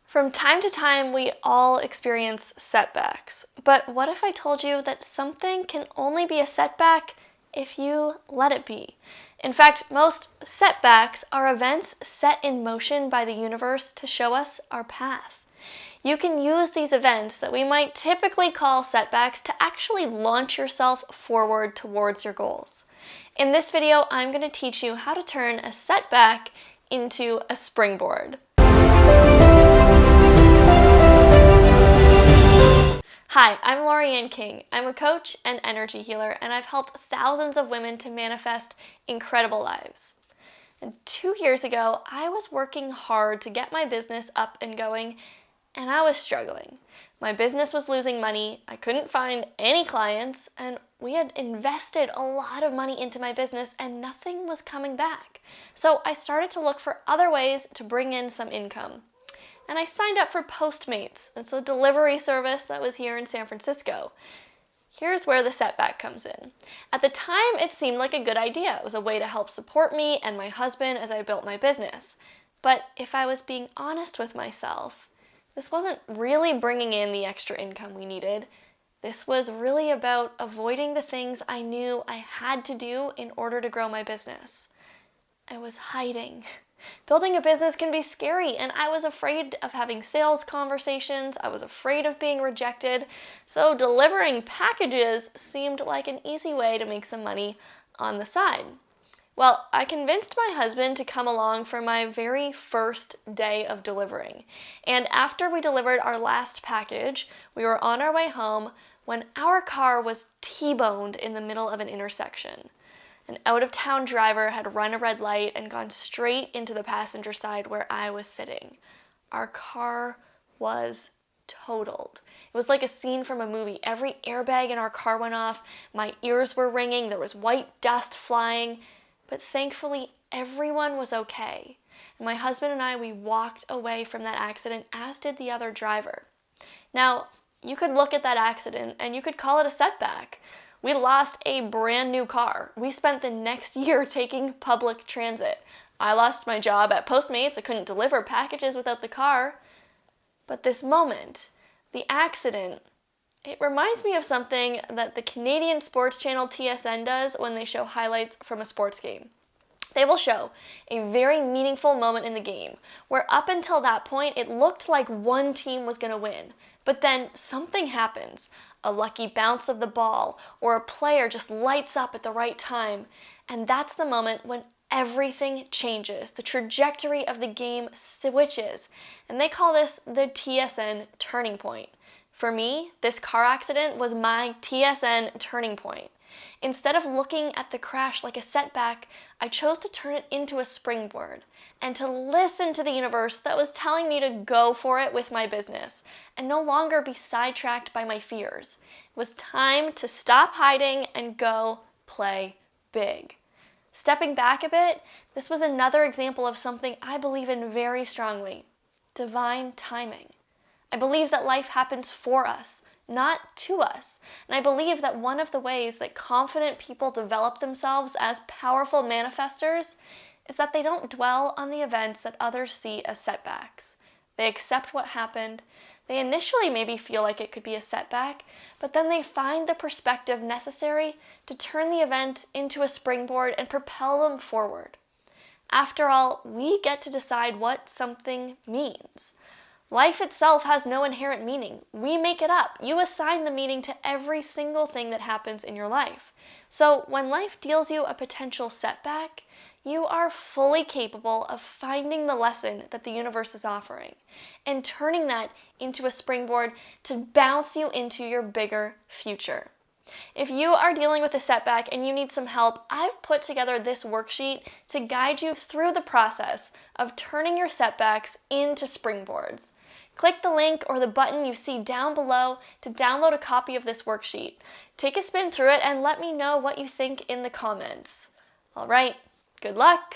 From time to time, we all experience setbacks. But what if I told you that something can only be a setback if you let it be? In fact, most setbacks are events set in motion by the universe to show us our path. You can use these events that we might typically call setbacks to actually launch yourself forward towards your goals. In this video, I'm going to teach you how to turn a setback into a springboard. Hi, I'm Laurie-Anne. I'm a coach and energy healer, and I've helped thousands of women to manifest incredible lives. And 2 years ago, I was working hard to get my business up and going, and I was struggling. My business was losing money, I couldn't find any clients, and we had invested a lot of money into my business and nothing was coming back. So I started to look for other ways to bring in some income. And I signed up for Postmates. It's a delivery service that was here in San Francisco. Here's where the setback comes in. At the time, it seemed like a good idea. It was a way to help support me and my husband as I built my business. But if I was being honest with myself, this wasn't really bringing in the extra income we needed. This was really about avoiding the things I knew I had to do in order to grow my business. I was hiding. Building a business can be scary, and I was afraid of having sales conversations. I was afraid of being rejected. So delivering packages seemed like an easy way to make some money on the side. Well, I convinced my husband to come along for my very first day of delivering. And after we delivered our last package, we were on our way home when our car was T-boned in the middle of an intersection. An out-of-town driver had run a red light and gone straight into the passenger side where I was sitting. Our car was totaled. It was like a scene from a movie. Every airbag in our car went off, my ears were ringing, there was white dust flying, but thankfully everyone was okay. And my husband and I, we walked away from that accident, as did the other driver. Now, you could look at that accident and you could call it a setback. We lost a brand new car. We spent the next year taking public transit. I lost my job at Postmates. I couldn't deliver packages without the car. But this moment, the accident, it reminds me of something that the Canadian sports channel TSN does when they show highlights from a sports game. They will show a very meaningful moment in the game where up until that point it looked like one team was going to win. But then something happens, a lucky bounce of the ball, or a player just lights up at the right time. And that's the moment when everything changes. The trajectory of the game switches. And they call this the TSN turning point. For me, this car accident was my TSN turning point. Instead of looking at the crash like a setback, I chose to turn it into a springboard and to listen to the universe that was telling me to go for it with my business and no longer be sidetracked by my fears. It was time to stop hiding and go play big. Stepping back a bit, this was another example of something I believe in very strongly: divine timing. I believe that life happens for us, not to us. And I believe that one of the ways that confident people develop themselves as powerful manifestors is that they don't dwell on the events that others see as setbacks. They accept what happened. They initially maybe feel like it could be a setback, but then they find the perspective necessary to turn the event into a springboard and propel them forward. After all, we get to decide what something means. Life itself has no inherent meaning. We make it up. You assign the meaning to every single thing that happens in your life. So when life deals you a potential setback, you are fully capable of finding the lesson that the universe is offering and turning that into a springboard to bounce you into your bigger future. If you are dealing with a setback and you need some help, I've put together this worksheet to guide you through the process of turning your setbacks into springboards. Click the link or the button you see down below to download a copy of this worksheet. Take a spin through it and let me know what you think in the comments. All right, good luck!